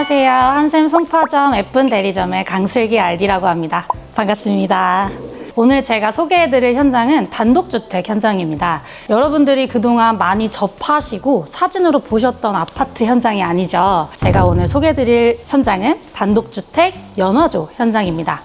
안녕하세요. 한샘 송파점 예쁜 대리점의 강슬기 RD라고 합니다. 반갑습니다. 오늘 제가 소개해드릴 현장은 단독주택 현장입니다. 여러분들이 그동안 많이 접하시고 사진으로 보셨던 아파트 현장이 아니죠. 제가 오늘 소개해드릴 현장은 단독주택 연화조 현장입니다.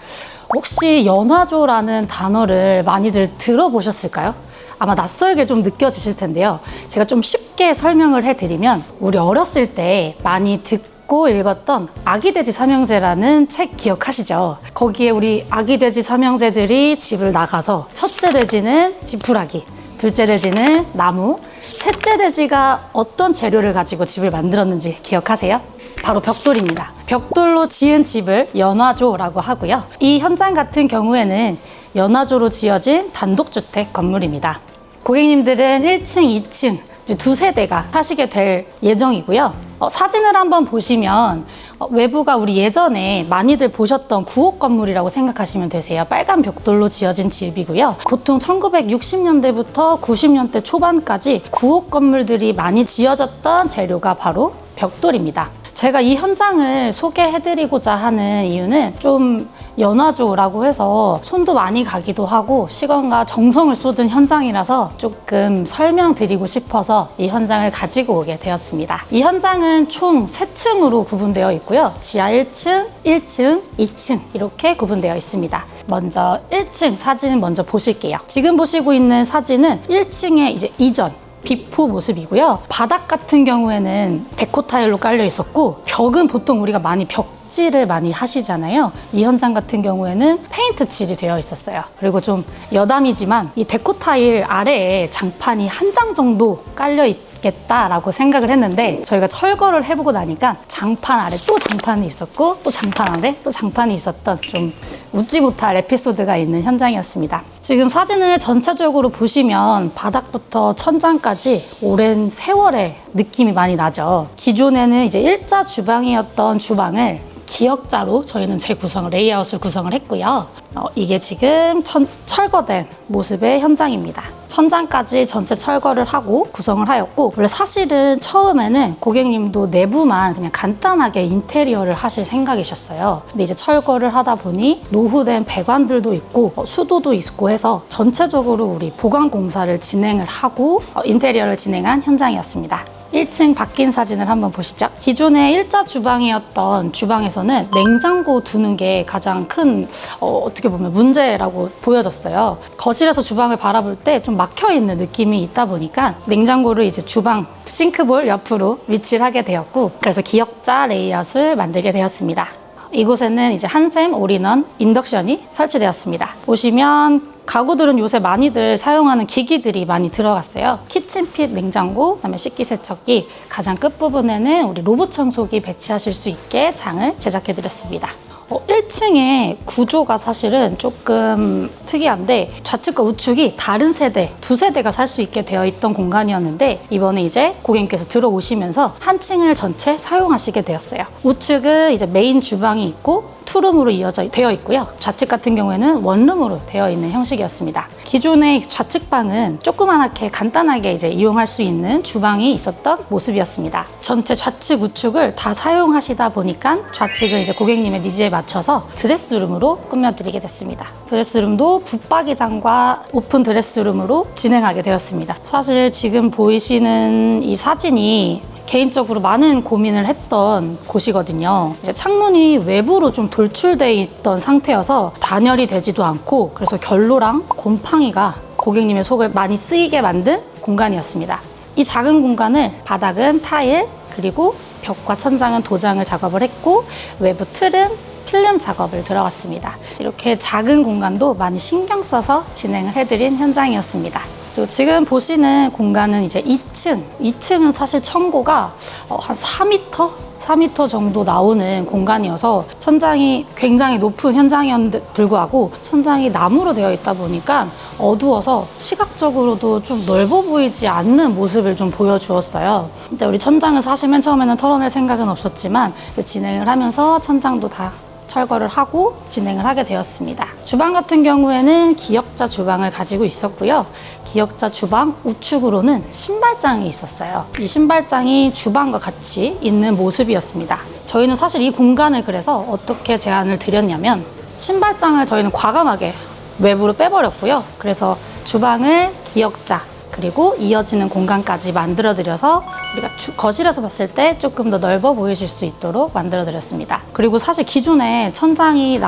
혹시 연화조라는 단어를 많이들 들어보셨을까요? 아마 낯설게 좀 느껴지실 텐데요. 제가 좀 쉽게 설명을 해드리면 우리 어렸을 때 많이 듣고 읽었던 아기돼지 삼형제라는 책 기억하시죠? 거기에 우리 아기돼지 삼형제들이 집을 나가서 첫째 돼지는 지푸라기, 둘째 돼지는 나무, 셋째 돼지가 어떤 재료를 가지고 집을 만들었는지 기억하세요? 바로 벽돌입니다. 벽돌로 지은 집을 연화조라고 하고요. 이 현장 같은 경우에는 연화조로 지어진 단독주택 건물입니다. 고객님들은 1층, 2층 이제 두세 대가 사시게 될 예정이고요. 사진을 한번 보시면 외부가 우리 예전에 많이들 보셨던 구옥 건물이라고 생각하시면 되세요. 빨간 벽돌로 지어진 집이고요. 보통 1960년대부터 90년대 초반까지 구옥 건물들이 많이 지어졌던 재료가 바로 벽돌입니다. 제가 이 현장을 소개해드리고자 하는 이유는 좀 연화조라고 해서 손도 많이 가기도 하고 시간과 정성을 쏟은 현장이라서 조금 설명드리고 싶어서 이 현장을 가지고 오게 되었습니다. 이 현장은 총 3층으로 구분되어 있고요. 지하 1층, 1층, 2층 이렇게 구분되어 있습니다. 먼저 1층 사진 먼저 보실게요. 지금 보시고 있는 사진은 1층의 이제 이전 비포 모습이고요. 바닥 같은 경우에는 데코 타일로 깔려 있었고 벽은 보통 우리가 많이 벽질을 많이 하시잖아요. 이 현장 같은 경우에는 페인트 칠이 되어 있었어요. 그리고 좀 여담이지만 이 데코 타일 아래에 장판이 한 장 정도 깔려 있겠다라고 생각을 했는데 저희가 철거를 해보고 나니까 장판 아래 또 장판이 있었고 또 장판 아래 또 장판이 있었던 좀 웃지 못할 에피소드가 있는 현장이었습니다. 지금 사진을 전체적으로 보시면 바닥부터 천장까지 오랜 세월의 느낌이 많이 나죠. 기존에는 이제 일자 주방이었던 주방을 기역자로 저희는 재구성을, 레이아웃을 구성을 했고요. 이게 지금 철거된 모습의 현장입니다. 천장까지 전체 철거를 하고 구성을 하였고 원래 사실은 처음에는 고객님도 내부만 그냥 간단하게 인테리어를 하실 생각이셨어요. 근데 이제 철거를 하다 보니 노후된 배관들도 있고 수도도 있고 해서 전체적으로 우리 보강 공사를 진행을 하고 인테리어를 진행한 현장이었습니다. 1층 바뀐 사진을 한번 보시죠. 기존의 일자 주방이었던 주방에서는 냉장고 두는 게 가장 큰 어떻게 보면 문제라고 보여졌어요. 거실에서 주방을 바라볼 때 좀 막혀있는 느낌이 있다 보니까 냉장고를 이제 주방 싱크볼 옆으로 위치를 하게 되었고 그래서 기역자 레이아웃을 만들게 되었습니다. 이곳에는 이제 한샘 올인원 인덕션이 설치되었습니다. 보시면 가구들은 요새 많이들 사용하는 기기들이 많이 들어갔어요. 키친핏 냉장고, 그다음에 식기세척기, 가장 끝부분에는 우리 로봇 청소기 배치하실 수 있게 장을 제작해드렸습니다. 1층의 구조가 사실은 조금 특이한데 좌측과 우측이 다른 세대, 두 세대가 살 수 있게 되어 있던 공간이었는데 이번에 이제 고객님께서 들어오시면서 한 층을 전체 사용하시게 되었어요. 우측은 이제 메인 주방이 있고 투룸으로 되어 있고요. 좌측 같은 경우에는 원룸으로 되어 있는 형식이었습니다. 기존의 좌측 방은 조그맣게 간단하게 이제 이용할 수 있는 주방이 있었던 모습이었습니다. 전체 좌측 우측을 다 사용하시다 보니까 좌측은 이제 고객님의 니즈에 맞춰서 드레스룸으로 꾸며드리게 됐습니다. 드레스룸도 붙박이장과 오픈 드레스룸으로 진행하게 되었습니다. 사실 지금 보이시는 이 사진이 개인적으로 많은 고민을 했던 곳이거든요. 이제 창문이 외부로 좀 돌출되어 있던 상태여서 단열이 되지도 않고 그래서 결로랑 곰팡이가 고객님의 속을 많이 쓰이게 만든 공간이었습니다. 이 작은 공간을 바닥은 타일 그리고 벽과 천장은 도장을 작업을 했고 외부 틀은 필름 작업을 들어갔습니다. 이렇게 작은 공간도 많이 신경 써서 진행을 해드린 현장이었습니다. 그리고 지금 보시는 공간은 이제 2층은 사실 천고가 한 4m 정도 나오는 공간이어서 천장이 굉장히 높은 현장이었는데 불구하고 천장이 나무로 되어 있다 보니까 어두워서 시각적으로도 좀 넓어 보이지 않는 모습을 좀 보여주었어요. 이제 우리 천장을 사실 맨 처음에는 털어낼 생각은 없었지만 이제 진행을 하면서 천장도 다 철거를 하고 진행을 하게 되었습니다. 주방 같은 경우에는 기역자 주방을 가지고 있었고요. 기역자 주방 우측으로는 신발장이 있었어요. 이 신발장이 주방과 같이 있는 모습이었습니다. 저희는 사실 이 공간을 그래서 어떻게 제안을 드렸냐면 신발장을 저희는 과감하게 외부로 빼버렸고요. 그래서 주방을 기역자 그리고 이어지는 공간까지 만들어드려서 우리가 거실에서 봤을 때 조금 더 넓어 보이실 수 있도록 만들어드렸습니다. 그리고 사실 기존에 천장이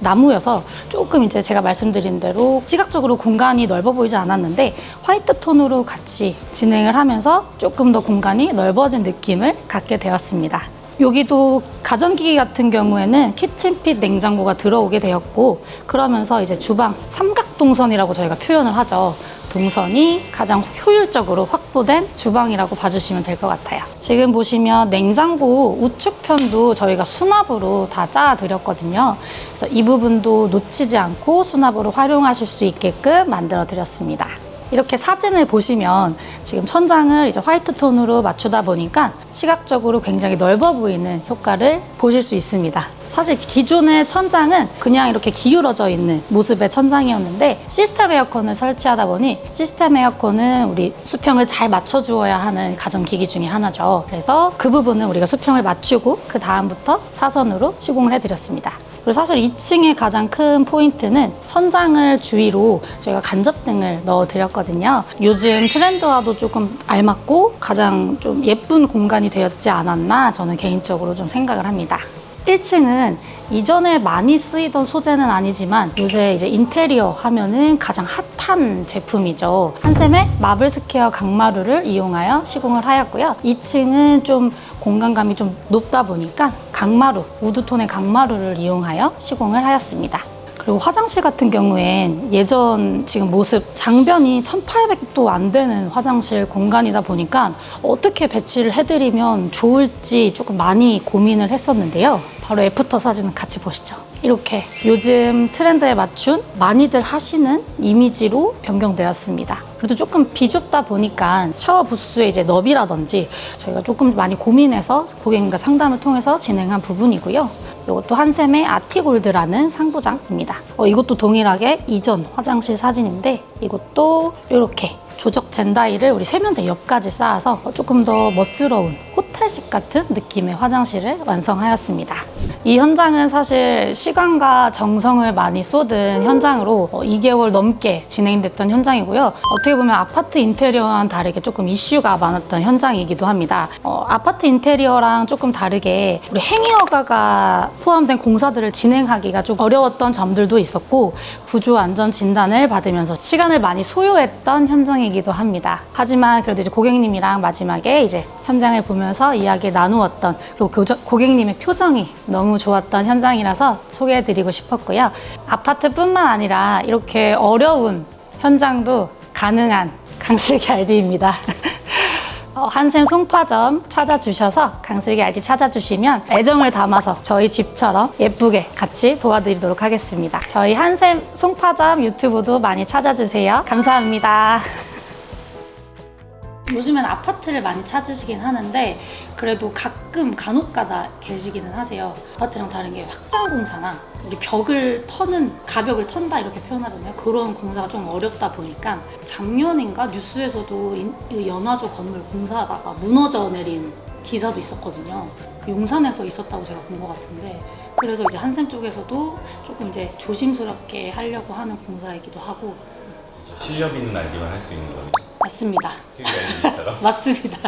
나무여서 조금 이제 제가 말씀드린 대로 시각적으로 공간이 넓어 보이지 않았는데 화이트 톤으로 같이 진행을 하면서 조금 더 공간이 넓어진 느낌을 갖게 되었습니다. 여기도 가전기기 같은 경우에는 키친핏 냉장고가 들어오게 되었고 그러면서 이제 주방 삼각동선이라고 저희가 표현을 하죠. 동선이 가장 효율적으로 확보된 주방이라고 봐주시면 될 것 같아요. 지금 보시면 냉장고 우측편도 저희가 수납으로 다 짜드렸거든요. 그래서 이 부분도 놓치지 않고 수납으로 활용하실 수 있게끔 만들어 드렸습니다. 이렇게 사진을 보시면 지금 천장을 이제 화이트 톤으로 맞추다 보니까 시각적으로 굉장히 넓어 보이는 효과를 보실 수 있습니다. 사실 기존의 천장은 그냥 이렇게 기울어져 있는 모습의 천장이었는데 시스템 에어컨을 설치하다 보니 시스템 에어컨은 우리 수평을 잘 맞춰주어야 하는 가전기기 중에 하나죠. 그래서 그 부분은 우리가 수평을 맞추고 그 다음부터 사선으로 시공을 해드렸습니다. 그리고 사실 2층의 가장 큰 포인트는 천장을 주위로 저희가 간접등을 넣어드렸거든요. 요즘 트렌드와도 조금 알맞고 가장 좀 예쁜 공간이 되었지 않았나 저는 개인적으로 좀 생각을 합니다. 1층은 이전에 많이 쓰이던 소재는 아니지만 요새 이제 인테리어 하면은 가장 핫한 제품이죠. 한샘의 마블 스퀘어 강마루를 이용하여 시공을 하였고요. 2층은 좀 공간감이 좀 높다 보니까 강마루, 우드톤의 강마루를 이용하여 시공을 하였습니다. 그리고 화장실 같은 경우엔 예전 지금 모습 장변이 1800도 안 되는 화장실 공간이다 보니까 어떻게 배치를 해드리면 좋을지 조금 많이 고민을 했었는데요. 바로 애프터 사진을 같이 보시죠. 이렇게 요즘 트렌드에 맞춘 많이들 하시는 이미지로 변경되었습니다. 그래도 조금 비좁다 보니까 샤워 부스의 이제 너비라든지 저희가 조금 많이 고민해서 고객님과 상담을 통해서 진행한 부분이고요. 이것도 한샘의 아티골드라는 상부장입니다. 이것도 동일하게 이전 화장실 사진인데 이것도 이렇게 조적 젠다이를 우리 세면대 옆까지 쌓아서 조금 더 멋스러운 호텔식 같은 느낌의 화장실을 완성하였습니다. 이 현장은 사실 시간과 정성을 많이 쏟은 현장으로 2개월 넘게 진행됐던 현장이고요. 어떻게 보면 아파트 인테리어와는 다르게 조금 이슈가 많았던 현장이기도 합니다. 아파트 인테리어랑 조금 다르게 우리 행위허가가 포함된 공사들을 진행하기가 좀 어려웠던 점들도 있었고 구조 안전 진단을 받으면서 시간을 많이 소요했던 현장이기도 합니다. 하지만 그래도 이제 고객님이랑 마지막에 이제 현장을 보면서 이야기 나누었던 그리고 고객님의 표정이 너무 좋았던 현장이라서 소개해드리고 싶었고요. 아파트뿐만 아니라 이렇게 어려운 현장도 가능한 강슬기 RD입니다. 한샘 송파점 찾아주셔서 강슬기 RD 찾아주시면 애정을 담아서 저희 집처럼 예쁘게 같이 도와드리도록 하겠습니다. 저희 한샘 송파점 유튜브도 많이 찾아주세요. 감사합니다. 요즘엔 아파트를 많이 찾으시긴 하는데 그래도 가끔 간혹가다 계시기는 하세요. 아파트랑 다른 게 확장 공사나 우리 벽을 터는 가벽을 턴다 이렇게 표현하잖아요. 그런 공사가 좀 어렵다 보니까 작년인가 뉴스에서도 연화조 건물 공사하다가 무너져 내린 기사도 있었거든요. 용산에서 있었다고 제가 본 것 같은데 그래서 이제 한샘 쪽에서도 조금 이제 조심스럽게 하려고 하는 공사이기도 하고 실력 있는 RD만 할 수 있는 거예요? 맞습니다. 슬기 RD처럼? 맞습니다.